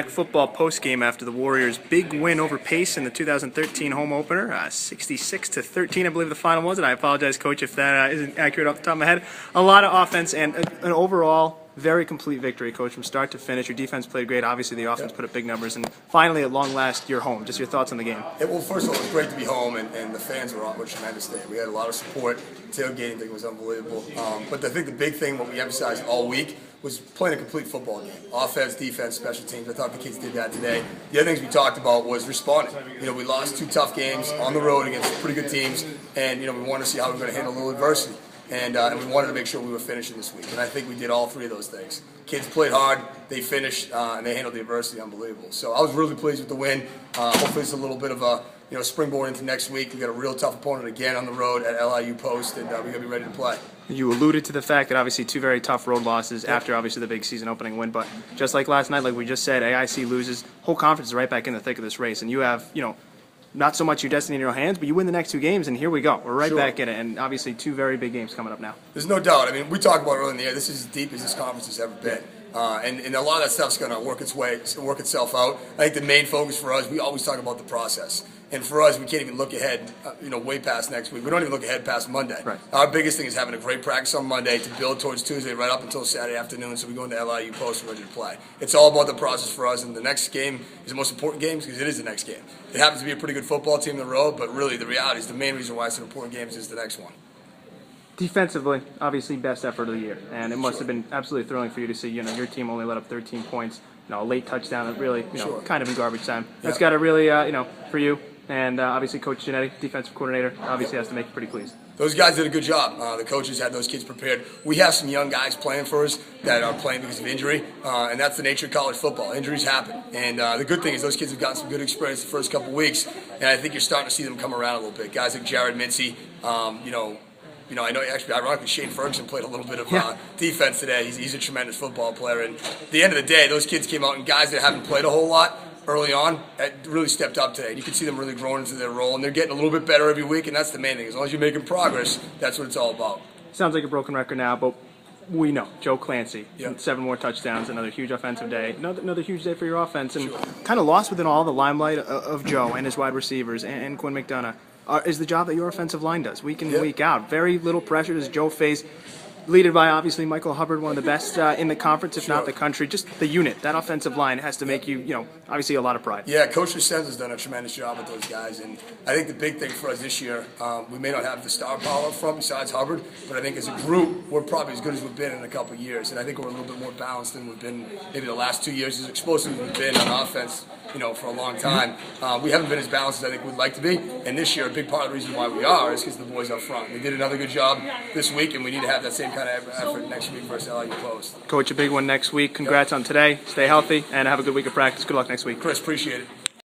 Football postgame after the Warriors' big win over Pace in the 2013 home opener, 66-13, I believe the final was, and I apologize, Coach, if that isn't accurate off the top of my head. A lot of offense and an overall very complete victory, Coach, from start to finish. Your defense played great. Obviously, the offense put up big numbers, and finally, at long last, you're home. Just your thoughts on the game. Well, first of all, it was great to be home, and the fans were tremendous today. We had a lot of support. The tailgating thing was unbelievable. But I think the big thing, what we emphasized all week, was playing a complete football game. Offense, defense, special teams. I thought the kids did that today. The other things we talked about was responding. We lost 2 tough games on the road against pretty good teams, and we wanted to see how we were going to handle a little adversity. And we wanted to make sure we were finishing this week. And I think we did all 3 of those things. Kids played hard, they finished, and they handled the adversity unbelievable. So I was really pleased with the win. Hopefully it's a little bit of a springboard into next week. We got a real tough opponent again on the road at LIU Post, and we're going to be ready to play. You alluded to the fact that obviously 2 very tough road losses after obviously the big season opening win, but just like last night, like we just said, AIC loses, whole conference is right back in the thick of this race, and you have, not so much your destiny in your hands, but you win the next 2 games, and here we go. We're right back in it, and obviously 2 very big games coming up now. There's no doubt. I mean, we talked about earlier in the year, this is as deep as this conference has ever been. And a lot of that stuff's going to work itself out. I think the main focus for us, we always talk about the process. And for us, we can't even look ahead, way past next week. We don't even look ahead past Monday. Right. Our biggest thing is having a great practice on Monday to build towards Tuesday right up until Saturday afternoon, so we go into LIU Post and ready to play. It's all about the process for us, and the next game is the most important game because it is the next game. It happens to be a pretty good football team on the road, but really the reality is the main reason why it's an important game is the next one. Defensively, obviously best effort of the year, and it must have been absolutely thrilling for you to see, your team only let up 13 points, a late touchdown that really, kind of in garbage time. That's got to really, for you, and obviously Coach Giannetti, defensive coordinator, obviously has to make you pretty pleased. Those guys did a good job. The coaches had those kids prepared. We have some young guys playing for us that are playing because of injury, and that's the nature of college football. Injuries happen, and the good thing is those kids have gotten some good experience the first couple weeks, and I think you're starting to see them come around a little bit. Guys like Jared Mincy, I know actually, ironically, Shane Ferguson played a little bit of defense today. He's a tremendous football player, and at the end of the day, those kids came out, and guys that haven't played a whole lot early on really stepped up today. You can see them really growing into their role, and they're getting a little bit better every week, and that's the main thing. As long as you're making progress, that's what it's all about. Sounds like a broken record now, but we know Joe Clancy, 7 more touchdowns, another huge offensive day, another huge day for your offense, and kind of lost within all the limelight of Joe and his wide receivers and Quinn McDonough. Is the job that your offensive line does week in and week out. Very little pressure does Joe face, leaded by obviously Michael Hubbard, one of the best in the conference, if not the country. Just the unit, that offensive line has to make you, obviously a lot of pride. Yeah, Coach Resenza's done a tremendous job with those guys, and I think the big thing for us this year, we may not have the star power up front besides Hubbard, but I think as a group, we're probably as good as we've been in a couple of years, and I think we're a little bit more balanced than we've been maybe the last 2 years, as explosive as we've been on offense, for a long time. We haven't been as balanced as I think we'd like to be, and this year a big part of the reason why we are is because the boys up front. They did another good job this week, and we need to have that same kind of effort next week versus LIU Post. Coach, a big one next week. Congrats on today. Stay healthy and have a good week of practice. Good luck next week. Chris, appreciate it.